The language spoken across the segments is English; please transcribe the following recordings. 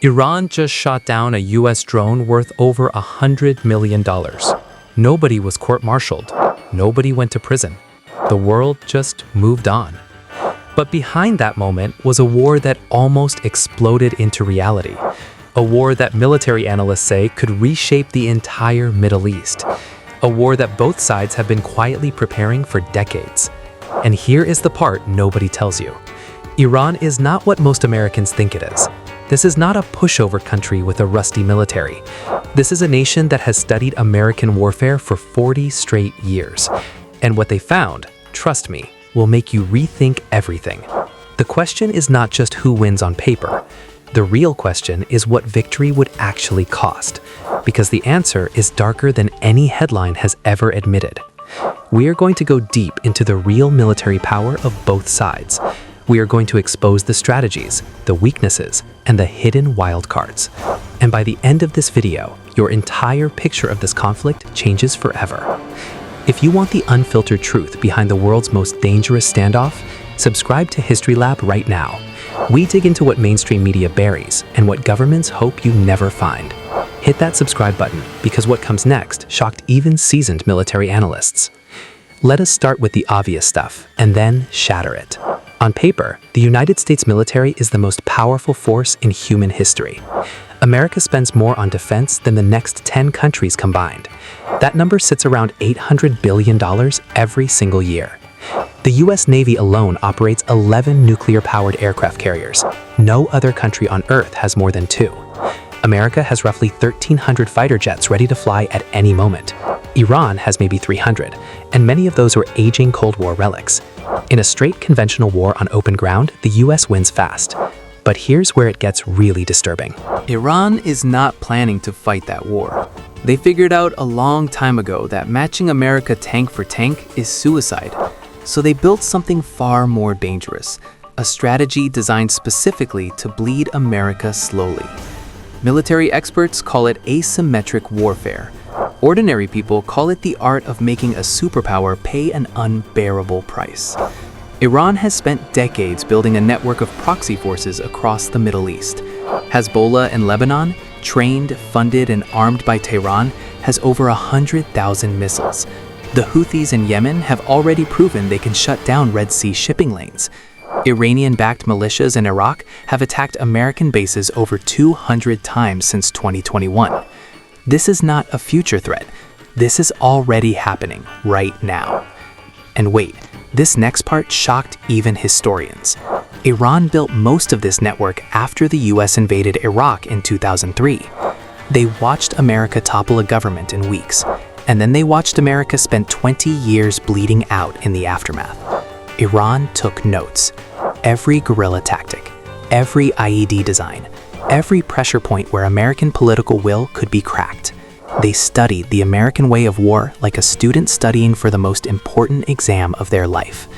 Iran just shot down a US drone worth over $100 million. Nobody was court-martialed. Nobody went to prison. The world just moved on. But behind that moment was a war that almost exploded into reality. A war that military analysts say could reshape the entire Middle East. A war that both sides have been quietly preparing for decades. And here is the part nobody tells you. Iran is not what most Americans think it is. This is not a pushover country with a rusty military. This is a nation that has studied American warfare for 40 straight years. And what they found, trust me, will make you rethink everything. The question is not just who wins on paper. The real question is what victory would actually cost, because the answer is darker than any headline has ever admitted. We are going to go deep into the real military power of both sides. We are going to expose the strategies, the weaknesses, and the hidden wildcards. And by the end of this video, your entire picture of this conflict changes forever. If you want the unfiltered truth behind the world's most dangerous standoff, subscribe to History Lab right now. We dig into what mainstream media buries and what governments hope you never find. Hit that subscribe button, because what comes next shocked even seasoned military analysts. Let us start with the obvious stuff and then shatter it. On paper, the United States military is the most powerful force in human history. America spends more on defense than the next 10 countries combined. That number sits around $800 billion every single year. The US Navy alone operates 11 nuclear-powered aircraft carriers. No other country on Earth has more than 2. America has roughly 1,300 fighter jets ready to fly at any moment. Iran has maybe 300, and many of those were aging Cold War relics. In a straight conventional war on open ground, the US wins fast. But here's where it gets really disturbing. Iran is not planning to fight that war. They figured out a long time ago that matching America tank for tank is suicide. So they built something far more dangerous, a strategy designed specifically to bleed America slowly. Military experts call it asymmetric warfare. Ordinary people call it the art of making a superpower pay an unbearable price. Iran has spent decades building a network of proxy forces across the Middle East. Hezbollah in Lebanon, trained, funded, and armed by Tehran, has over 100,000 missiles. The Houthis in Yemen have already proven they can shut down Red Sea shipping lanes. Iranian-backed militias in Iraq have attacked American bases over 200 times since 2021. This is not a future threat. This is already happening right now. And wait, this next part shocked even historians. Iran built most of this network after the US invaded Iraq in 2003. They watched America topple a government in weeks, and then they watched America spend 20 years bleeding out in the aftermath. Iran took notes. Every guerrilla tactic, every IED design, every pressure point where American political will could be cracked. They studied the American way of war like a student studying for the most important exam of their life.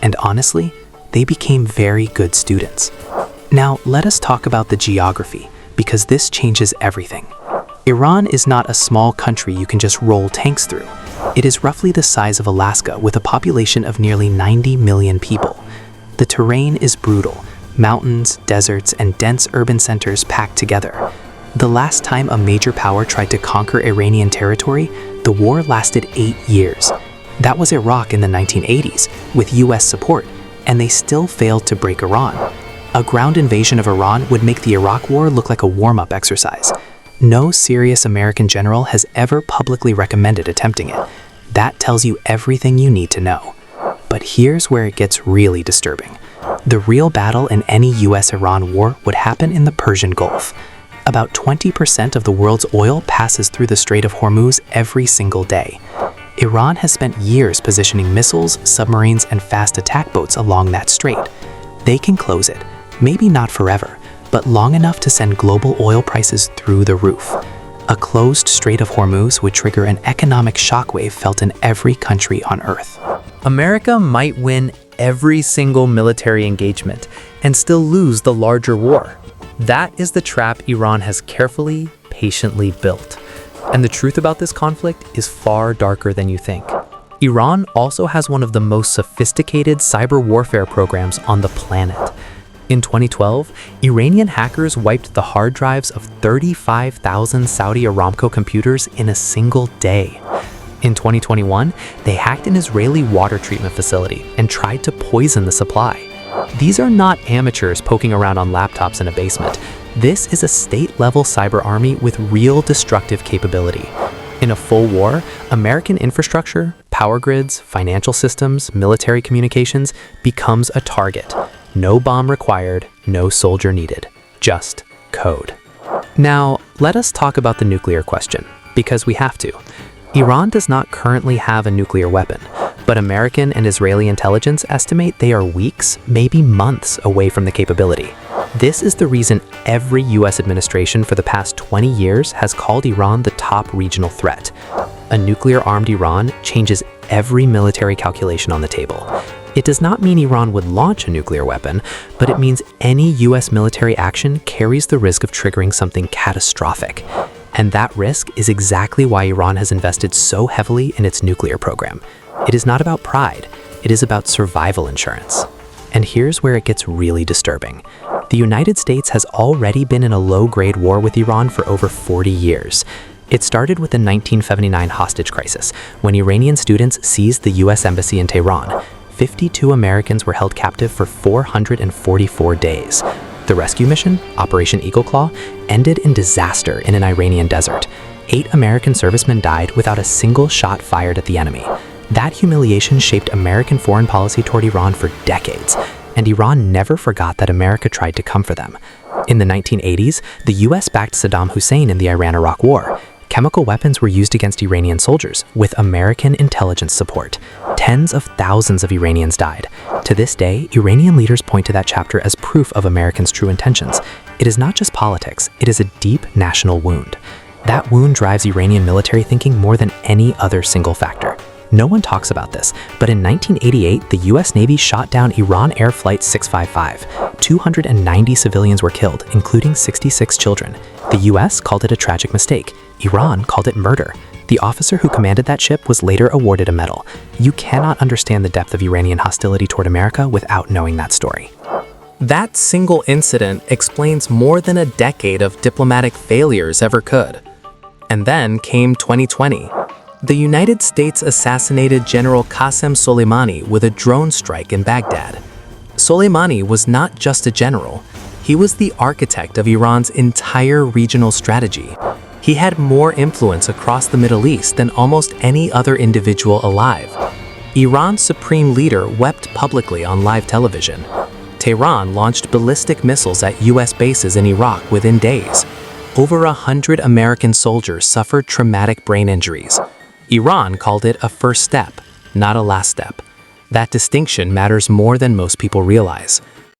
And honestly, they became very good students. Now, let us talk about the geography, because this changes everything. Iran is not a small country you can just roll tanks through. It is roughly the size of Alaska with a population of nearly 90 million people. The terrain is brutal, mountains, deserts, and dense urban centers packed together. The last time a major power tried to conquer Iranian territory, the war lasted 8 years. That was Iraq in the 1980s, with US support, and they still failed to break Iran. A ground invasion of Iran would make the Iraq War look like a warm-up exercise. No serious American general has ever publicly recommended attempting it. That tells you everything you need to know. But here's where it gets really disturbing. The real battle in any US-Iran war would happen in the Persian Gulf. About 20% of the world's oil passes through the Strait of Hormuz every single day. Iran has spent years positioning missiles, submarines, and fast attack boats along that strait. They can close it, maybe not forever, but long enough to send global oil prices through the roof. A closed Strait of Hormuz would trigger an economic shockwave felt in every country on Earth. America might win every single military engagement and still lose the larger war. That is the trap Iran has carefully, patiently built. And the truth about this conflict is far darker than you think. Iran also has one of the most sophisticated cyber warfare programs on the planet. In 2012, Iranian hackers wiped the hard drives of 35,000 Saudi Aramco computers in a single day. In 2021, they hacked an Israeli water treatment facility and tried to poison the supply. These are not amateurs poking around on laptops in a basement. This is a state-level cyber army with real destructive capability. In a full war, American infrastructure, power grids, financial systems, military communications becomes a target. No bomb required, no soldier needed, just code. Now, let us talk about the nuclear question, because we have to. Iran does not currently have a nuclear weapon, but American and Israeli intelligence estimate they are weeks, maybe months away from the capability. This is the reason every US administration for the past 20 years has called Iran the top regional threat. A nuclear-armed Iran changes every military calculation on the table. It does not mean Iran would launch a nuclear weapon, but it means any US military action carries the risk of triggering something catastrophic. And that risk is exactly why Iran has invested so heavily in its nuclear program. It is not about pride, it is about survival insurance. And here's where it gets really disturbing. The United States has already been in a low-grade war with Iran for over 40 years. It started with the 1979 hostage crisis, when Iranian students seized the US embassy in Tehran. 52 Americans were held captive for 444 days. The rescue mission, Operation Eagle Claw, ended in disaster in an Iranian desert. 8 American servicemen died without a single shot fired at the enemy. That humiliation shaped American foreign policy toward Iran for decades, and Iran never forgot that America tried to come for them. In the 1980s, the US backed Saddam Hussein in the Iran-Iraq War. Chemical weapons were used against Iranian soldiers, with American intelligence support. Tens of thousands of Iranians died. To this day, Iranian leaders point to that chapter as proof of Americans' true intentions. It is not just politics, it is a deep national wound. That wound drives Iranian military thinking more than any other single factor. No one talks about this, but in 1988, the US Navy shot down Iran Air Flight 655. 290 civilians were killed, including 66 children. The US called it a tragic mistake. Iran called it murder. The officer who commanded that ship was later awarded a medal. You cannot understand the depth of Iranian hostility toward America without knowing that story. That single incident explains more than a decade of diplomatic failures ever could. And then came 2020. The United States assassinated General Qasem Soleimani with a drone strike in Baghdad. Soleimani was not just a general. He was the architect of Iran's entire regional strategy. He had more influence across the Middle East than almost any other individual alive. Iran's supreme leader wept publicly on live television. Tehran launched ballistic missiles at US bases in Iraq within days. Over 100 American soldiers suffered traumatic brain injuries. Iran called it a first step, not a last step. That distinction matters more than most people realize.